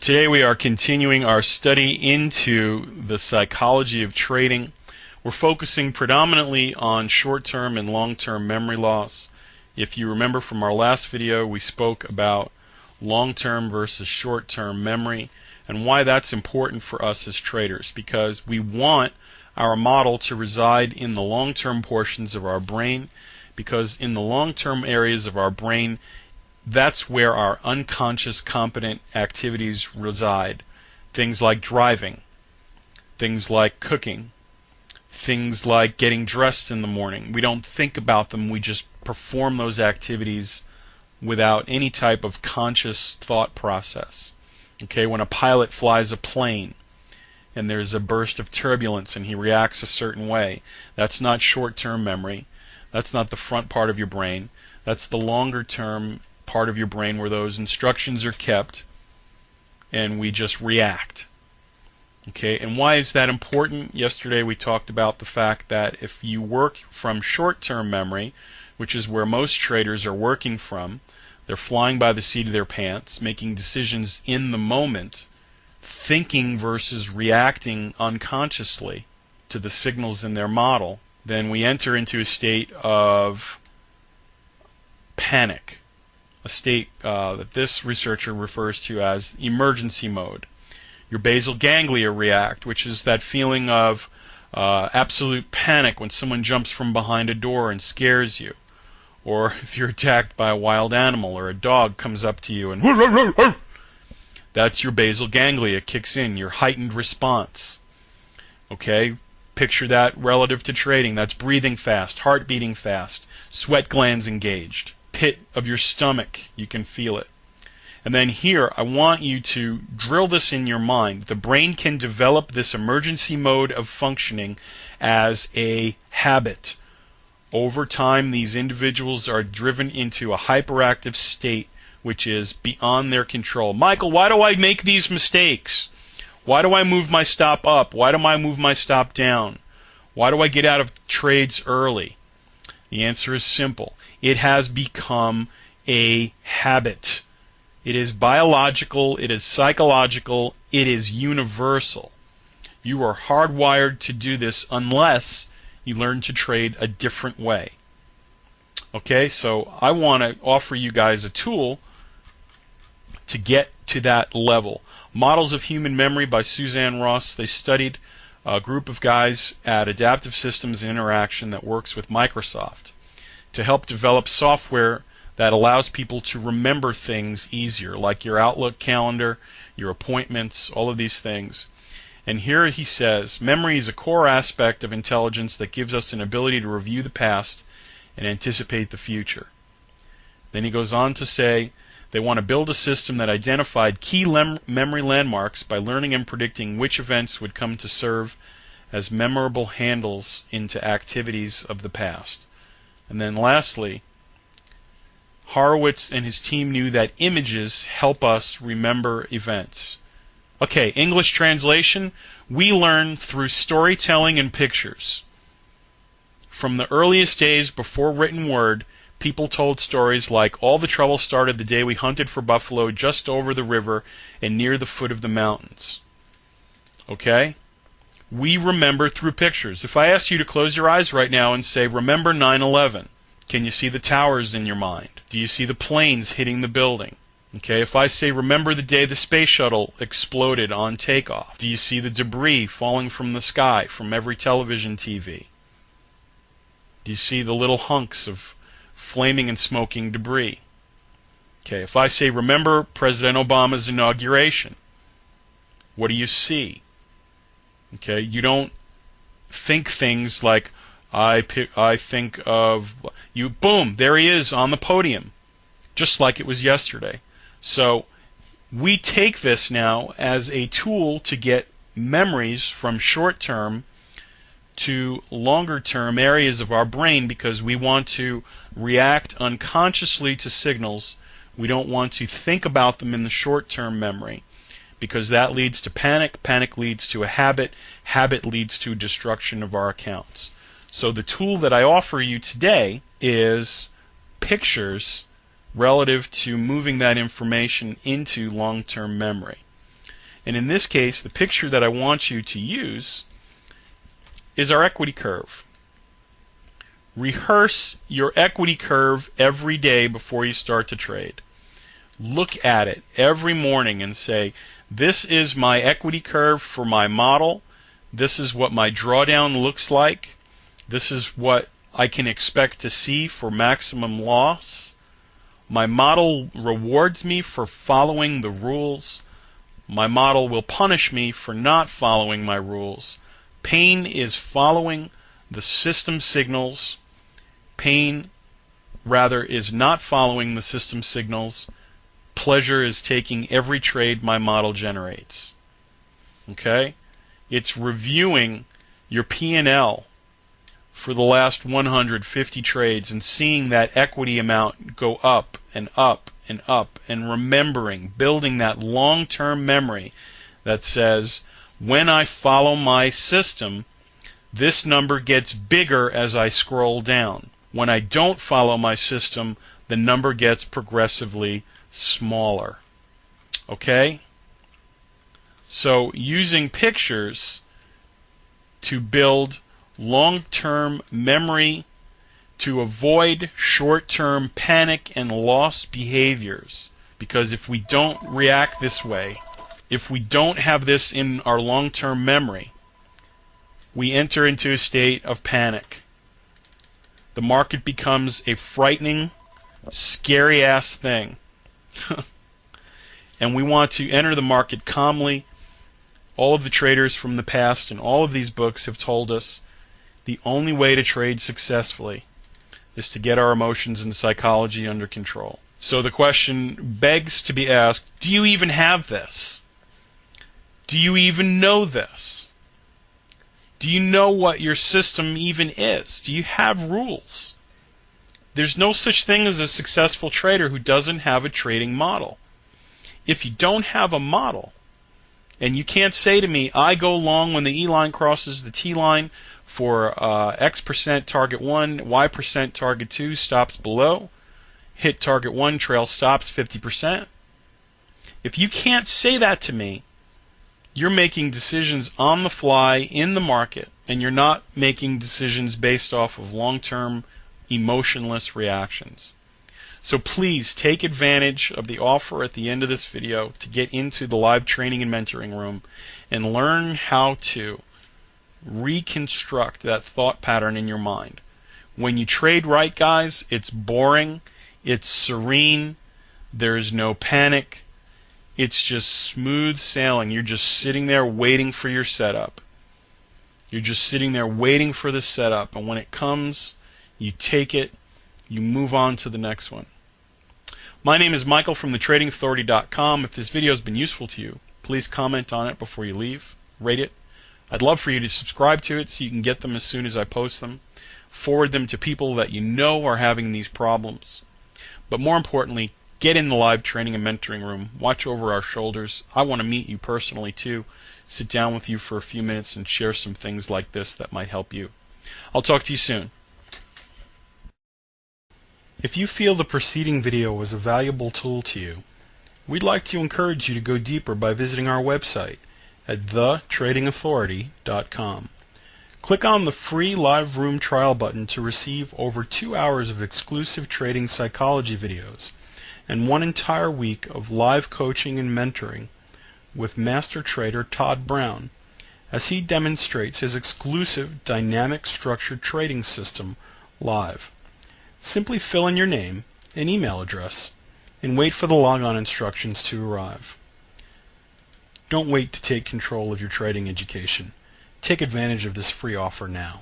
Today we are continuing our study into the psychology of trading. We're focusing predominantly on short-term and long-term memory loss. If you remember from our last video, we spoke about long-term versus short-term memory and why that's important for us as traders, because we want our model to reside in the long-term portions of our brain, because in the long-term areas of our brain, that's where our unconscious competent activities reside. Things like driving, things like cooking, things like getting dressed in the morning. We don't think about them, we just perform those activities without any type of conscious thought process. Okay, when a pilot flies a plane and there's a burst of turbulence and he reacts a certain way, that's not short-term memory. That's not the front part of your brain. That's the longer-term part of your brain where those instructions are kept and we just react. Okay, and why is that important? Yesterday we talked about the fact that if you work from short-term memory, which is where most traders are working from, they're flying by the seat of their pants, making decisions in the moment, thinking versus reacting unconsciously to the signals in their model, then we enter into a state of panic. A state that this researcher refers to as emergency mode. Your basal ganglia react, which is that feeling of absolute panic when someone jumps from behind a door and scares you, or if you're attacked by a wild animal or a dog comes up to you and that's your basal ganglia kicks in, your heightened response. Okay, picture that relative to trading. That's breathing fast, heart beating fast, sweat glands engaged. Pit of your stomach, you can feel it. And then here, I want you to drill this in your mind. The brain can develop this emergency mode of functioning as a habit. Over time, these individuals are driven into a hyperactive state which is beyond their control. Michael, why do I make these mistakes? Why do I move my stop up? Why do I move my stop down? Why do I get out of trades early? The answer is simple. It has become a habit. It is biological, it is psychological, it is universal. You are hardwired to do this unless you learn to trade a different way. Okay, so I want to offer you guys a tool to get to that level. Models of Human Memory by Suzanne Ross. They studied a group of guys at Adaptive Systems Interaction that works with Microsoft to help develop software that allows people to remember things easier, like your Outlook calendar, your appointments, all of these things. And here he says, memory is a core aspect of intelligence that gives us an ability to review the past and anticipate the future. Then he goes on to say, they want to build a system that identified key memory landmarks by learning and predicting which events would come to serve as memorable handles into activities of the past. And then lastly, Horowitz and his team knew that images help us remember events. Okay, English translation, we learn through storytelling and pictures. From the earliest days before written word, people told stories like, all the trouble started the day we hunted for buffalo just over the river and near the foot of the mountains. Okay? We remember through pictures. If I ask you to close your eyes right now and say, remember 9/11, can you see the towers in your mind? Do you see the planes hitting the building? Okay, if I say, remember the day the space shuttle exploded on takeoff, do you see the debris falling from the sky from every television TV? Do you see the little hunks of flaming and smoking debris? Okay, if I say, remember President Obama's inauguration, what do you see? Okay, you don't think things like, I think of you, boom, there he is on the podium, just like it was yesterday. So we take this now as a tool to get memories from short-term to longer-term areas of our brain, because we want to react unconsciously to signals. We don't want to think about them in the short-term memory, because that leads to panic. Panic leads to a habit. Habit leads to destruction of our accounts. So the tool that I offer you today is pictures relative to moving that information into long-term memory. And in this case, the picture that I want you to use is our equity curve. Rehearse your equity curve every day before you start to trade. Look at it every morning and say, this is my equity curve for my model. This is what my drawdown looks like. This is what I can expect to see for maximum loss. My model rewards me for following the rules. My model will punish me for not following my rules. Pain is following the system signals. Pain, rather, is not following the system signals. Pleasure is taking every trade my model generates. Okay? It's reviewing your P&L for the last 150 trades and seeing that equity amount go up and up and up, and remembering, building that long-term memory that says, when I follow my system, this number gets bigger as I scroll down. When I don't follow my system, the number gets progressively smaller. Okay? So using pictures to build long-term memory, to avoid short-term panic and loss behaviors. Because if we don't react this way, if we don't have this in our long-term memory, we enter into a state of panic. The market becomes a frightening, scary-ass thing. And we want to enter the market calmly. All of the traders from the past and all of these books have told us the only way to trade successfully is to get our emotions and psychology under control. So the question begs to be asked, do you even have this? Do you even know this? Do you know what your system even is? Do you have rules? There's no such thing as a successful trader who doesn't have a trading model. If you don't have a model, and you can't say to me, I go long when the E line crosses the T line for X% target 1, Y% target 2, stops below, hit target 1, trail stops 50%. If you can't say that to me, you're making decisions on the fly in the market, and you're not making decisions based off of long-term emotionless reactions. So please take advantage of the offer at the end of this video to get into the live training and mentoring room and learn how to reconstruct that thought pattern in your mind. When you trade right, guys, it's boring, it's serene, there's no panic, it's just smooth sailing. You're just sitting there waiting for your setup. You're just sitting there waiting for the setup, and when it comes, you take it, you move on to the next one. My name is Michael from thetradingauthority.com. If this video has been useful to you, please comment on it before you leave. Rate it. I'd love for you to subscribe to it so you can get them as soon as I post them. Forward them to people that you know are having these problems. But more importantly, get in the live training and mentoring room. Watch over our shoulders. I want to meet you personally too. Sit down with you for a few minutes and share some things like this that might help you. I'll talk to you soon. If you feel the preceding video was a valuable tool to you, we'd like to encourage you to go deeper by visiting our website at thetradingauthority.com. Click on the free live room trial button to receive over 2 hours of exclusive trading psychology videos and 1 entire week of live coaching and mentoring with master trader Todd Brown as he demonstrates his exclusive dynamic structured trading system live. Simply fill in your name and email address and wait for the logon instructions to arrive. Don't wait to take control of your trading education. Take advantage of this free offer now.